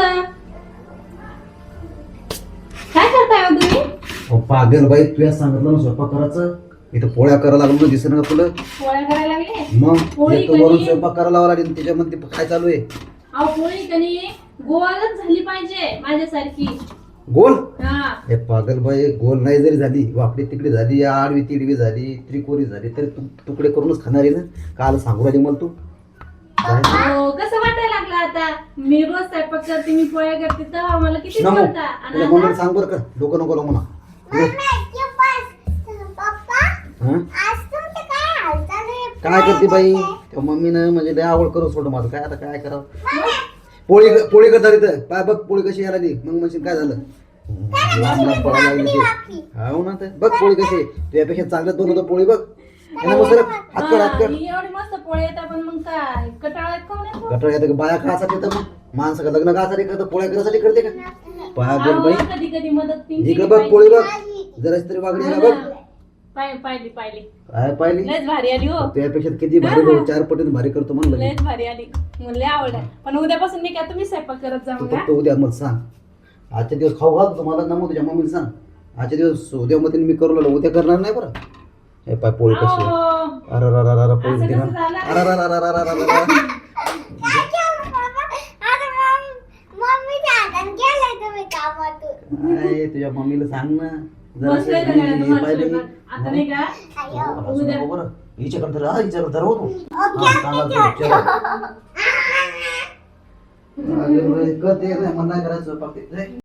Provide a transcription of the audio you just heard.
तुमचं? काय करताय हो तुम्ही? अहो, पागल बाई तुला सांगितलं ना स्वयंपाक करायचं. इथं पोळ्या करायला लागलो ना, दिसेना का तुला? पोळ्या करायला लागले? मग पोळी एक तर वरून कणी? स्वयंपाक करायला लावा लागेल, त्याच्यामध्ये काय चालू आहे? अहो पोळी कणी गोलच झाली पाहिजे माझ्यासारखी. गोल? हा. हे पागल बाई, गोल नाही जरी झाली, वाकडी तिकडी झाली, आडवी तिडवी झाली, त्रिकोणी झाली, तरी तू तुकडे करूनच खाणार आहे ना. काल सांगू राहिली मला तू. हो, कसं वाटायला लागलं आता? मी रोज स्वयंपाक करते, मी पोळ्या करते, तेव्हा मला किती नमो बोलता. आणि तुझ्या आता? मम्मीला सांग बरं का, डोकं नको लावू म्हणा. हं? काय करते बाई? त्या मम्मीनं म्हणजे लय आवड करू सोड माझं. काय आता काय करावं? पोळी पोळी करता तिथं पाय बघ, पोळी कशी यायला लागली. मग म्हणशील काय झालं? लांब लांब पडायला लागली ते. हो ना, ते बघ पोळी कशी आहे. तुझ्यापेक्षा चांगलं दोन होतं पोळी बघ. यांना मग सरक, हात कर, हात कर. ही एवढी मस्त पोळी येतात, पण मग काय कटाळा येत का नाही? गटर येतं का? बाया कासाठी येतं मग. माणसं का लग्न कासाठी करतं, पोळ्या करायसाठी करते का? पागल बाई, कधी कधी मदत इकडे बघ पोळी बघ, जराशी तरी वागली का बघ. पाहिली काय पाहिली? लयच भारी आली हो. तुझ्यापेक्षा किती भारी भाऊ, 4 पटीने भारी करतो म्हणलं मी. लयच भारी आली. मला लय आवड आहे. पण उद्यापासून मी काय तुम्ही स्वयंपाक करत तू जाऊ फक्त उद्या मला सांग. आजच्या दिवस खाऊ घाल तुम्हाला, नमो तुझ्या मम्मीला सांग. आजच्या दिवस उद्या मध्ये मी करू लागलो, उद्या करणार नाही बरं. हे पाय पोळी कशी आहे. अरे पोळी असं दिली ना. कसं झालं? काय तुझ्या मम्मीला सांग ना. बसलोय का नाही तुम्हाला स्वयंपाक? आता नाही का? उद्या. हिच्याकडे तर हिच्याकडे तर होतो. कधी नाही मला करायचं स्वयंपाक.